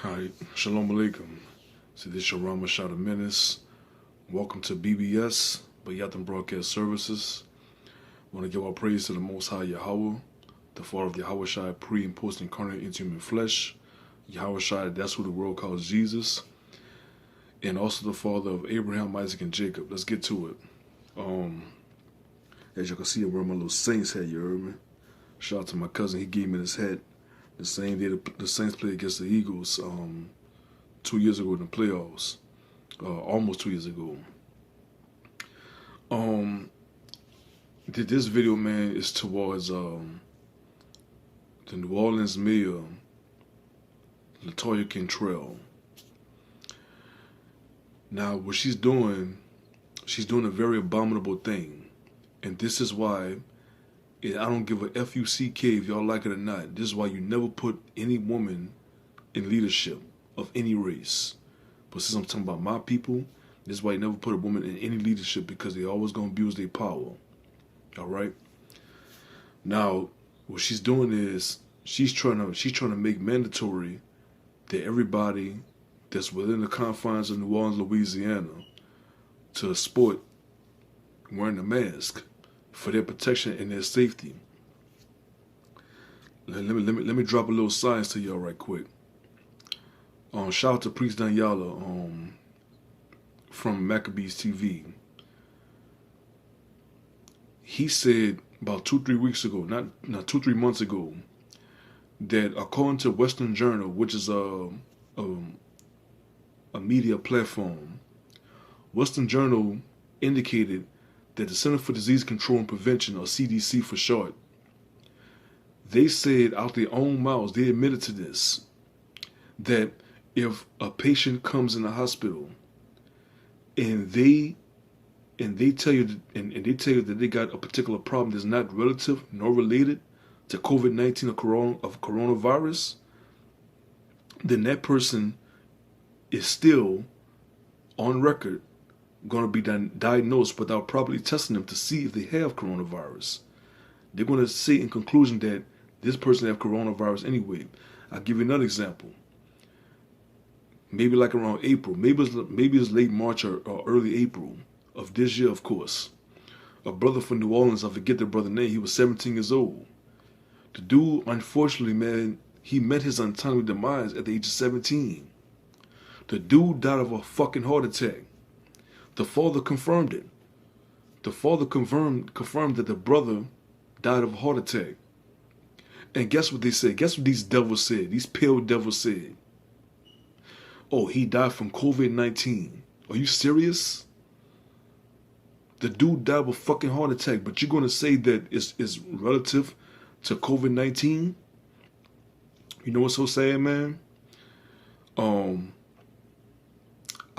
Alright, Shalom Alaikum. So this is your Rama Shot of Menace. Welcome to BBS, Bayatam Broadcast Services. I want to give our praise to the Most High Yahweh, the Father of Yahweh Shai, pre and post incarnate into human flesh. Yahweh Shai, that's who the world calls Jesus. And also the Father of Abraham, Isaac, and Jacob. Let's get to it. As you can see, I'm wearing my little Saints hat, you heard me? Shout out to my cousin, he gave me this hat the same day the Saints played against the Eagles 2 years ago in the playoffs. Almost 2 years ago. This video, man, is towards the New Orleans mayor, Latoya Cantrell. Now, what she's doing a very abominable thing. And this is why I don't give a FUCK if y'all like it or not. This is why you never put any woman in leadership of any race. But since I'm talking about my people, this is why you never put a woman in any leadership, because they always gonna abuse their power. Alright? Now, what she's doing is she's trying to make mandatory that everybody that's within the confines of New Orleans, Louisiana, to sport wearing a mask for their protection and their safety. Let me drop a little science to y'all right quick. Shout out to Priest Daniela from Maccabees TV. He said about 2-3 weeks ago, not 2-3 months ago, that according to Western Journal, which is a media platform, Western Journal indicated that the Center for Disease Control and Prevention, or CDC for short, they said out their own mouths, they admitted to this, that if a patient comes in the hospital and they tell you that they got a particular problem that's not relative nor related to COVID-19 or coronavirus, then that person is still on record going to be diagnosed without properly testing them to see if they have coronavirus. They're going to say in conclusion that this person have coronavirus anyway. I'll give you another example. Maybe like around April, maybe it's late March or early April of this year, of course. A brother from New Orleans, I forget the brother's name, he was 17 years old. The dude, unfortunately, man, he met his untimely demise at the age of 17. The dude died of a fucking heart attack. The father confirmed it. The father confirmed that the brother died of a heart attack. And guess what they said? Guess what these devils said? These pale devils said. Oh, he died from COVID-19. Are you serious? The dude died of a fucking heart attack, but you're going to say that it's relative to COVID-19? You know what's so sad, man?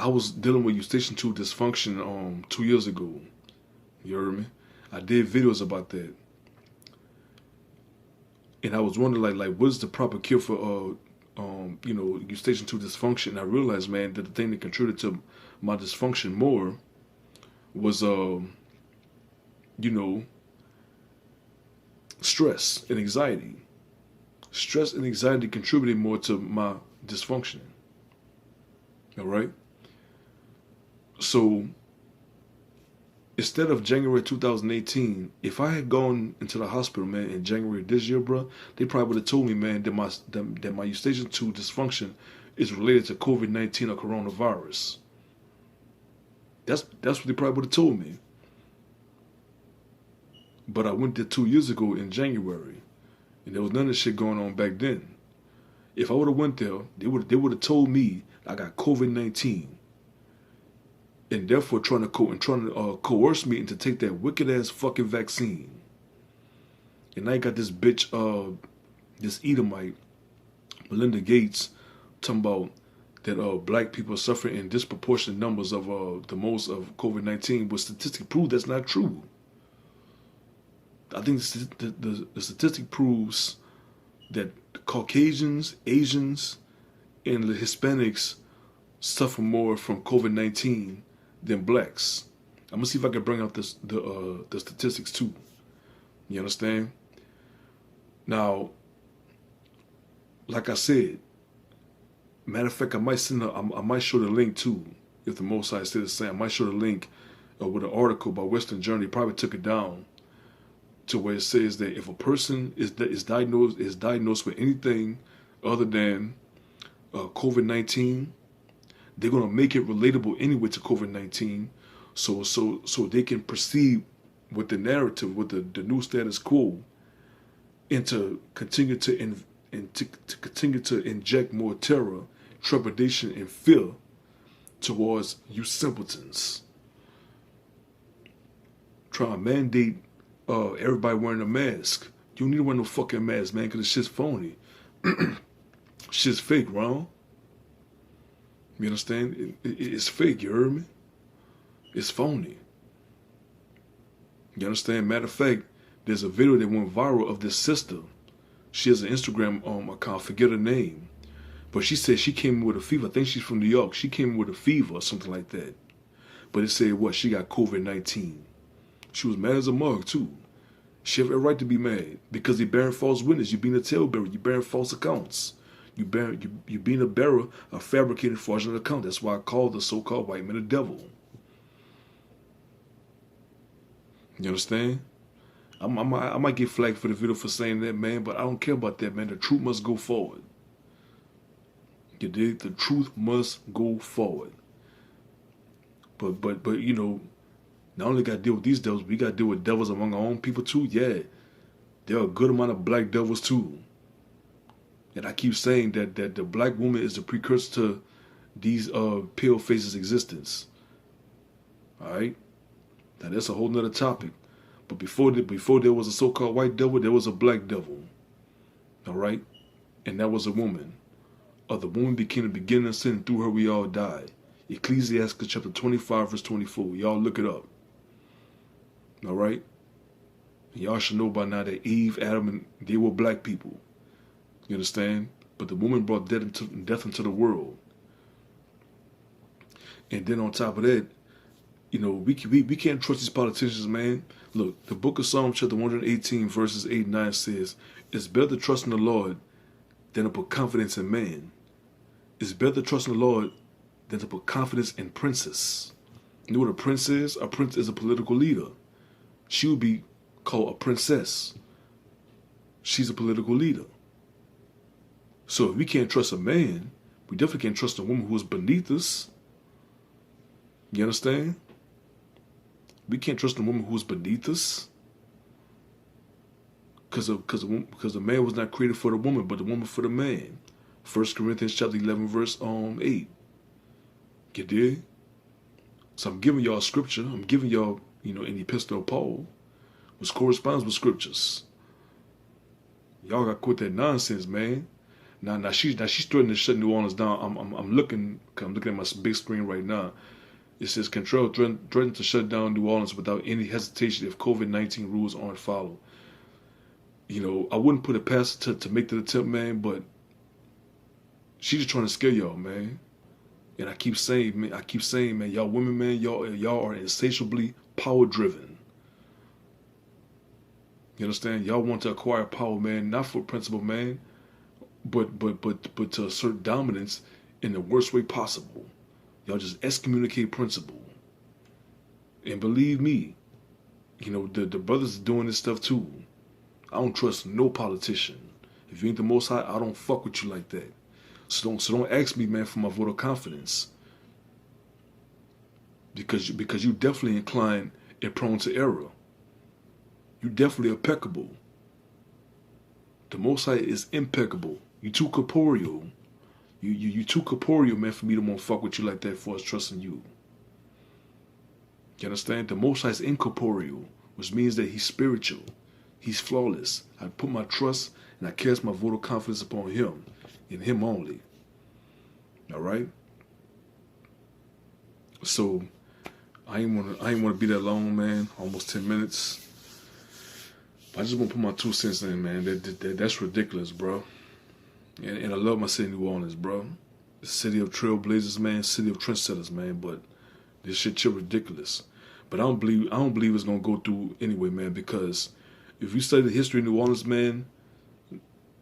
I was dealing with Eustachian 2 dysfunction 2 years ago. You heard me? I did videos about that. And I was wondering, like what is the proper cure for, Eustachian 2 dysfunction? And I realized, man, that the thing that contributed to my dysfunction more was, stress and anxiety. Stress and anxiety contributed more to my dysfunction. All right? So, instead of January 2018, if I had gone into the hospital, man, in January this year, bro, they probably would have told me, man, that my Eustachian 2 dysfunction is related to COVID-19 or coronavirus. That's what they probably would have told me. But I went there 2 years ago in January, and there was none of this shit going on back then. If I would have went there, they would have told me I got COVID-19. And therefore trying to coerce me into take that wicked ass fucking vaccine. And I got this bitch, this Edomite, Melinda Gates, talking about that black people are suffering in disproportionate numbers of the most of COVID-19, but statistics prove that's not true. I think the statistic proves that Caucasians, Asians, and the Hispanics suffer more from COVID-19 than blacks. I'm gonna see if I can bring out the statistics too. You understand? Now, like I said, Matter of fact, I might I might show the link too. If the Most High said the same, I might show the link with an article by Western Journal. He probably took it down to where it says that if a person is diagnosed with anything other than COVID-19, they're gonna make it relatable anyway to COVID-19, so they can proceed with the narrative, with the new status quo, and to continue to continue to inject more terror, trepidation, and fear towards you simpletons. Try to mandate everybody wearing a mask. You don't need to wear no fucking mask, man, because the shit's phony. Shit's fake, Ron. You understand? It's fake, you heard me? It's phony. You understand? Matter of fact, there's a video that went viral of this sister. She has an Instagram account, forget her name. But she said she came in with a fever. I think she's from New York. She came in with a fever or something like that. But it said what? She got COVID-19. She was mad as a mug too. She have a right to be mad because you're bearing false witness. You're being a talebearer. You're bearing false accounts. You being a bearer of fabricated fraudulent account. That's why I call the so-called white man a devil. You understand? I might get flagged for the video for saying that, man, but I don't care about that, man. The truth must go forward. You dig? The truth must go forward. But you know, not only got to deal with these devils, we got to deal with devils among our own people too. Yeah, there are a good amount of black devils too. And I keep saying that the black woman is the precursor to these pale faces' existence. All right? Now that's a whole nother topic. But before there was a so-called white devil, there was a black devil. All right? And that was a woman. The woman became the beginning of sin, and through her we all died. Ecclesiastes chapter 25, verse 24. Y'all look it up. All right? And y'all should know by now that Eve, Adam, and they were black people. You understand? But the woman brought death into the world. And then on top of that, you know, we can't trust these politicians, man. Look, the book of Psalms chapter 118, verses 8 and 9 says, it's better to trust in the Lord than to put confidence in man. It's better to trust in the Lord than to put confidence in princes. You know what a prince is? A prince is a political leader. She would be called a princess. She's a political leader. So if we can't trust a man, we definitely can't trust a woman who is beneath us. You understand? We can't trust a woman who is beneath us. Because the man was not created for the woman, but the woman for the man. 1 Corinthians chapter 11, verse 8. You dig? So I'm giving y'all scripture. I'm giving y'all, you know, an epistle of Paul, which corresponds with scriptures. Y'all got to quit that nonsense, man. Now she's threatening to shut New Orleans down. I'm looking at my big screen right now. It says Cantrell threatened to shut down New Orleans without any hesitation if COVID-19 rules aren't followed. You know, I wouldn't put it past her to make the attempt, man, but she's just trying to scare y'all, man. And I keep saying, man, y'all women, man, y'all are insatiably power driven. You understand? Y'all want to acquire power, man, not for principle, man, but to assert dominance in the worst way possible. Y'all just excommunicate principle. And believe me, you know, the brothers are doing this stuff too. I don't trust no politician. If you ain't the Most High, I don't fuck with you like that. So don't ask me, man, for my vote of confidence. Because you definitely inclined and prone to error. You definitely impeccable. The Most High is impeccable. You too corporeal. You too corporeal, man, for me to want to fuck with you like that for us trusting you. You understand? The Most High is incorporeal, which means that he's spiritual. He's flawless. I put my trust and I cast my vote of confidence upon him, in him only. All right? So, I ain't want to be that long, man. Almost 10 minutes. I just want to put my 2 cents in, man. That's ridiculous, bro. And I love my city, New Orleans, bro. The city of trailblazers, man. City of trendsetters, man. But this shit ridiculous. But I don't believe it's gonna go through anyway, man. Because if you study the history of New Orleans, man,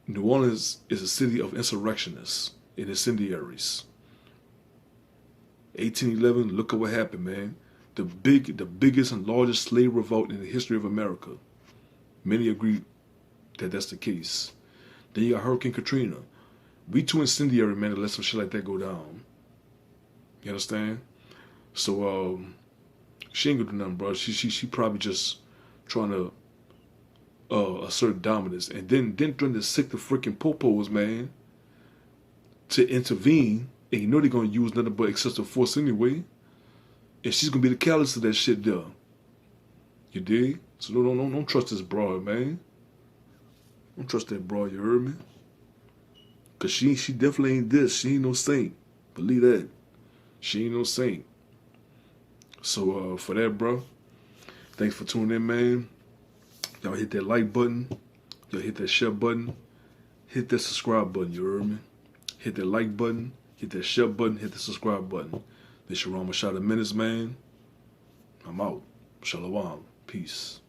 New Orleans is a city of insurrectionists. and incendiaries. 1811, look at what happened, man. The biggest and largest slave revolt in the history of America. Many agree that that's the case. Then you got Hurricane Katrina. We too incendiary, man, to let some shit like that go down. You understand? So, she ain't gonna do nothing, bro. She probably just trying to assert dominance. And then trying to sick the freaking popos, man, to intervene. And you know they're gonna use nothing but excessive force anyway. And she's gonna be the catalyst of that shit there. You dig? So don't trust this broad, man. Don't trust that broad, you heard me? Cause she definitely ain't this. She ain't no saint. Believe that. She ain't no saint. So for that, bro, thanks for tuning in, man. Y'all hit that like button. Y'all hit that share button. Hit that subscribe button, you heard me? Hit that like button. Hit that share button. Hit the subscribe button. This your Rama Shot of Minutes, man. I'm out. Shalom. Peace.